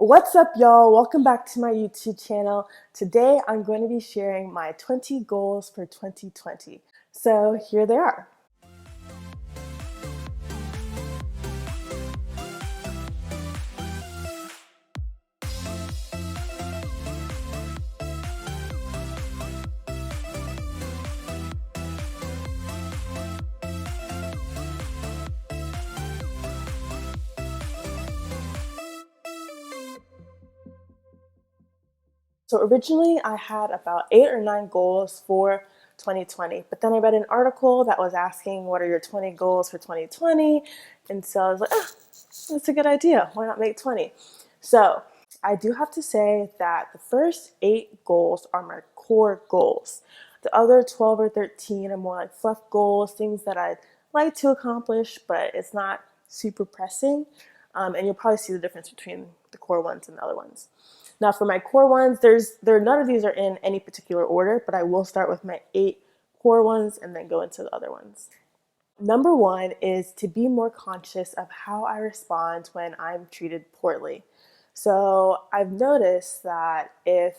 What's up, y'all? Welcome back to my YouTube channel. Today I'm going to be sharing my 20 goals for 2020. So here they are. So originally I had about 8 or 9 goals for 2020, but then I read an article that was asking what are your 20 goals for 2020, and so I was like, that's a good idea. Why not make 20? So I do have to say that the first 8 goals are my core goals. The other 12 or 13 are more like fluff goals, things that I'd like to accomplish, but it's not super pressing. And you'll probably see the difference between the core ones and the other ones. Now for my core ones, none of these are in any particular order, but I will start with my 8 core ones and then go into the other ones. Number 1 is to be more conscious of how I respond when I'm treated poorly. So I've noticed that if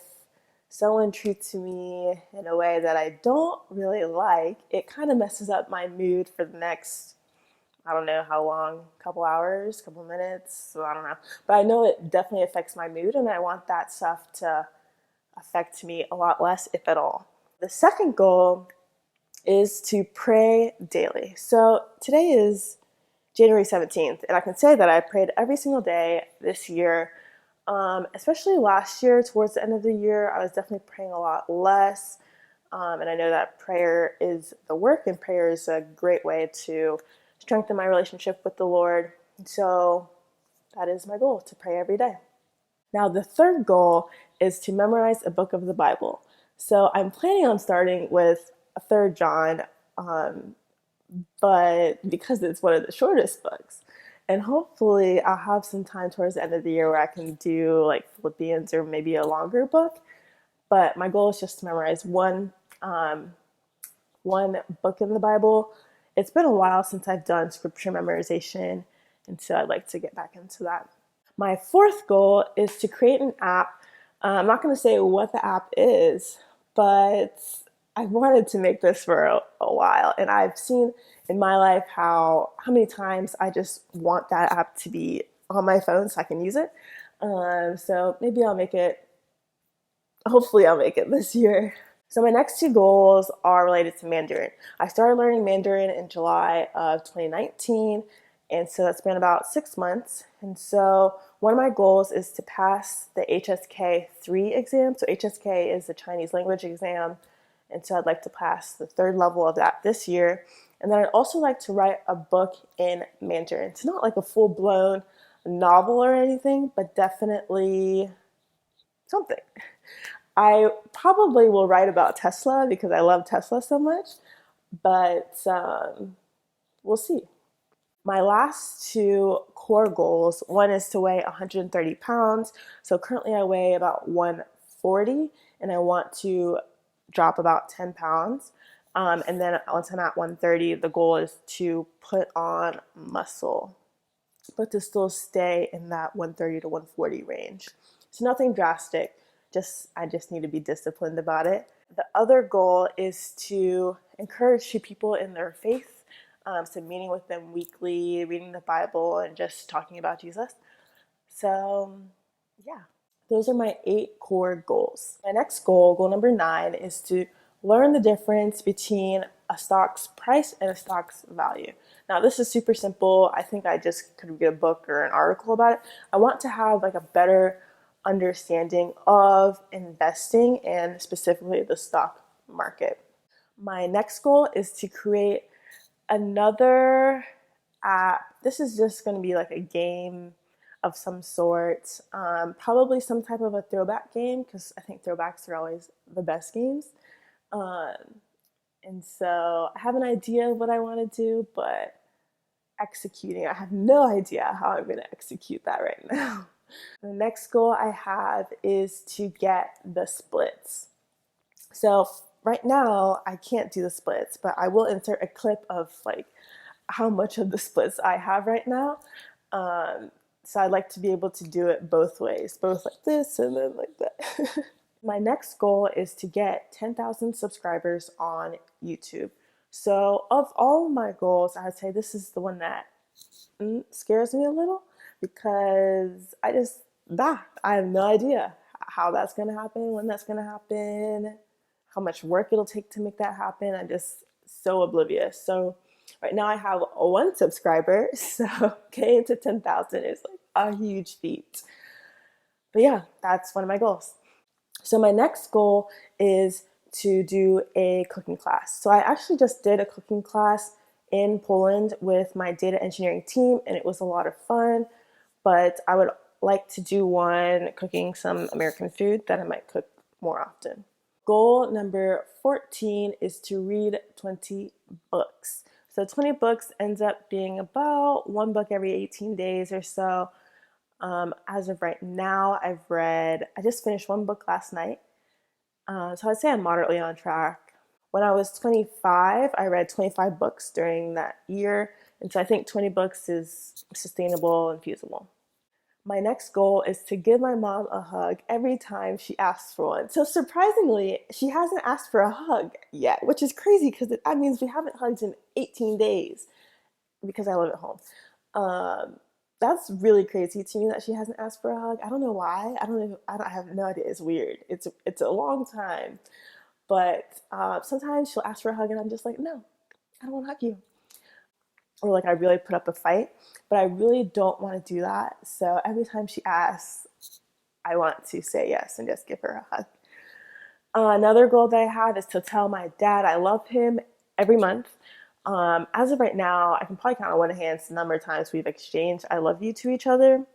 someone treats me in a way that I don't really like, it kind of messes up my mood for the next, I don't know how long, couple hours, couple minutes, so I don't know. But I know it definitely affects my mood, and I want that stuff to affect me a lot less, if at all. The second goal is to pray daily. So today is January 17th, and I can say that I prayed every single day this year. Especially last year, towards the end of the year, I was definitely praying a lot less. And I know that prayer is the work, and prayer is a great way to strengthen my relationship with the Lord. So that is my goal, to pray every day. Now, the third goal is to memorize a book of the Bible. So I'm planning on starting with 3rd John, but because it's one of the shortest books. And hopefully I'll have some time towards the end of the year where I can do like Philippians or maybe a longer book. But my goal is just to memorize one book in the Bible. It's been a while since I've done scripture memorization, and so I'd like to get back into that. My fourth goal is to create an app. I'm not going to say what the app is, but I've wanted to make this for a while, and I've seen in my life how many times I just want that app to be on my phone so I can use it. So maybe I'll make it, hopefully I'll make it this year. So my next 2 goals are related to Mandarin. I started learning Mandarin in July of 2019, and so that's been about 6 months. And so one of my goals is to pass the HSK 3 exam. So HSK is the Chinese language exam, and so I'd like to pass the 3rd level of that this year. And then I'd also like to write a book in Mandarin. It's not like a full-blown novel or anything, but definitely something. I probably will write about Tesla because I love Tesla so much, but we'll see. My last 2 core goals, one is to weigh 130 pounds. So currently I weigh about 140, and I want to drop about 10 pounds. And then once I'm at 130, the goal is to put on muscle, but to still stay in that 130 to 140 range. So nothing drastic. I just need to be disciplined about it. The other goal is to encourage people in their faith. So meeting with them weekly, reading the Bible, and just talking about Jesus. So yeah, those are my 8 core goals. My next goal, goal number 9, is to learn the difference between a stock's price and a stock's value. Now this is super simple. I think I just could read a book or an article about it. I want to have like a better understanding of investing and specifically the stock market. My next goal is to create another app. This is just going to be like a game of some sort, probably some type of a throwback game, because I think throwbacks are always the best games. And so I have an idea of what I want to do, but executing, I have no idea how I'm going to execute that right now. The next goal I have is to get the splits. So right now I can't do the splits, but I will insert a clip of like how much of the splits I have right now. So I'd like to be able to do it both ways, both like this and then like that. My next goal is to get 10,000 subscribers on YouTube. So of all of my goals, I would say this is the one that scares me a little because I have no idea how that's going to happen, when that's going to happen, how much work it'll take to make that happen. I'm just so oblivious. So right now I have one subscriber, so getting to 10,000 is like a huge feat. But yeah, that's one of my goals. So my next goal is to do a cooking class. So I actually just did a cooking class in Poland with my data engineering team, and it was a lot of fun, but I would like to do one cooking some American food that I might cook more often. Goal number 14 is to read 20 books. So 20 books ends up being about one book every 18 days or so. As of right now, I just finished one book last night. So I'd say I'm moderately on track. When I was 25, I read 25 books during that year. And so I think 20 books is sustainable and feasible. My next goal is to give my mom a hug every time she asks for one. So surprisingly, she hasn't asked for a hug yet, which is crazy because that means we haven't hugged in 18 days because I live at home. That's really crazy to me that she hasn't asked for a hug. I don't know why. I have no idea. It's weird. It's a long time. But sometimes she'll ask for a hug and I'm just like, no, I don't want to hug you. Or like I really put up a fight, but I really don't want to do that. So every time she asks, I want to say yes and just give her a hug. Another goal that I have is to tell my dad I love him every month. As of right now, I can probably count on one hand the number of times we've exchanged I love you to each other.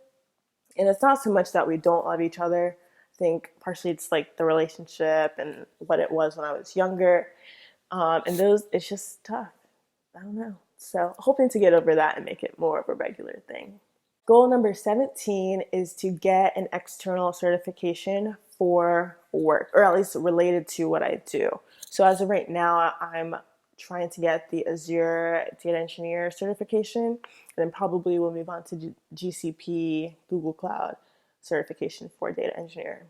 And it's not so much that we don't love each other. I think partially it's like the relationship and what it was when I was younger. It's just tough. I don't know. So hoping to get over that and make it more of a regular thing. Goal number 17 is to get an external certification for work, or at least related to what I do. So as of right now, I'm trying to get the Azure Data Engineer certification, and then probably we'll move on to GCP, Google Cloud certification for data engineer.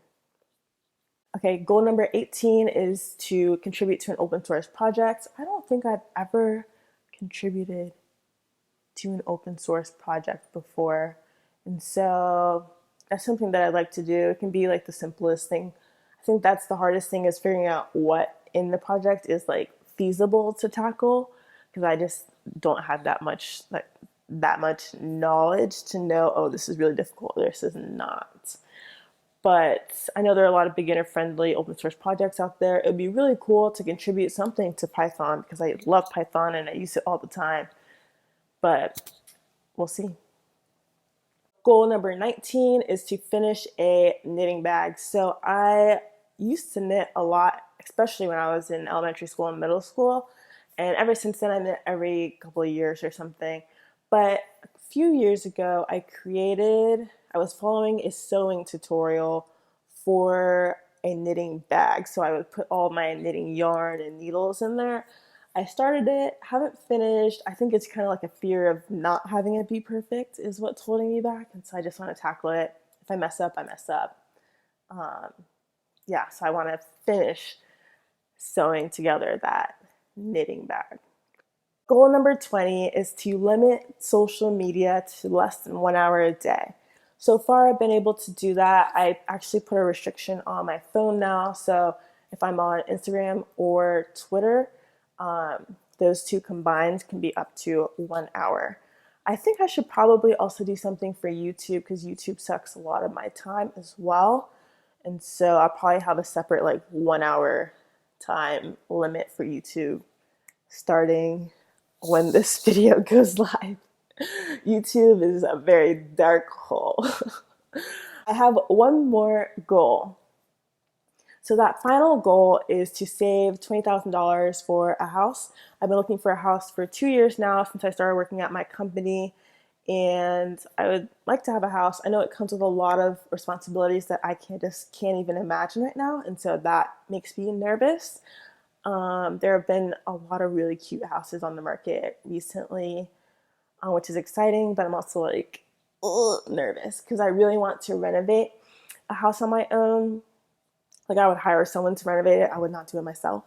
Okay, goal number 18 is to contribute to an open source project. I don't think I've ever contributed to an open source project before. And so that's something that I'd like to do. It can be like the simplest thing. I think that's the hardest thing, is figuring out what in the project is like feasible to tackle, because I just don't have that much knowledge to know, oh, this is really difficult, this is not. But I know there are a lot of beginner-friendly open source projects out there. It would be really cool to contribute something to Python because I love Python and I use it all the time. But we'll see. Goal number 19 is to finish a knitting bag. So I used to knit a lot, especially when I was in elementary school and middle school. And ever since then, I knit every couple of years or something. But a few years ago, I was following a sewing tutorial for a knitting bag. So I would put all my knitting yarn and needles in there. I started it, haven't finished. I think it's kind of like a fear of not having it be perfect is what's holding me back. And so I just want to tackle it. If I mess up, I mess up. So I want to finish sewing together that knitting bag. Goal number 20 is to limit social media to less than 1 hour a day. So far, I've been able to do that. I actually put a restriction on my phone now. So if I'm on Instagram or Twitter, those two combined can be up to 1 hour. I think I should probably also do something for YouTube because YouTube sucks a lot of my time as well. And so I'll probably have a separate 1 hour time limit for YouTube starting when this video goes live. YouTube is a very dark hole. I have one more goal. So that final goal is to save $20,000 for a house. I've been looking for a house for 2 years now since I started working at my company, and I would like to have a house. I know it comes with a lot of responsibilities that I can't even imagine right now, and so that makes me nervous. There have been a lot of really cute houses on the market recently, which is exciting, but I'm also nervous because I really want to renovate a house on my own. Like I would hire someone to renovate it. I would not do it myself.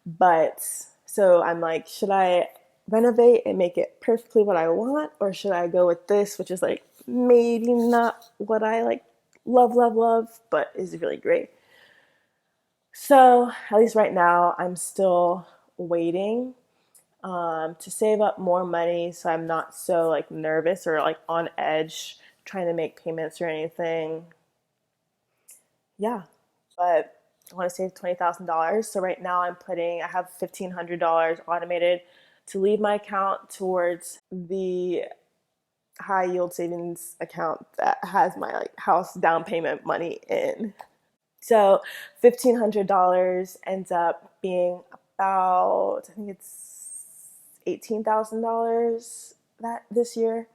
But so I'm like, should I renovate and make it perfectly what I want? Or should I go with this, which is like maybe not what I like love, but is really great. So at least right now, I'm still waiting to save up more money so I'm not so like nervous or like on edge trying to make payments or anything. Yeah, but I want to save $20,000. So right now I have $1,500 automated to leave my account towards the high yield savings account that has my like house down payment money in. So $1,500 ends up being about, I think it's $18,000 that this year.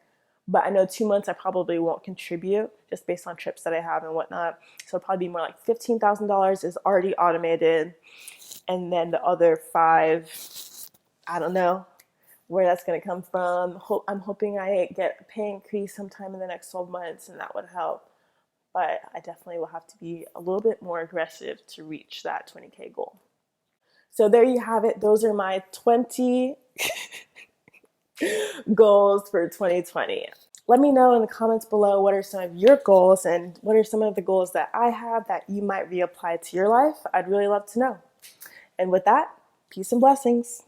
But I know 2 months I probably won't contribute just based on trips that I have and whatnot. So it'll probably be more like $15,000 is already automated. And then the other five, I don't know where that's going to come from. I'm hoping I get a pay increase sometime in the next 12 months and that would help. But I definitely will have to be a little bit more aggressive to reach that 20K goal. So there you have it. Those are my 20 goals for 2020. Let me know in the comments below what are some of your goals and what are some of the goals that I have that you might reapply to your life. I'd really love to know. And with that, peace and blessings.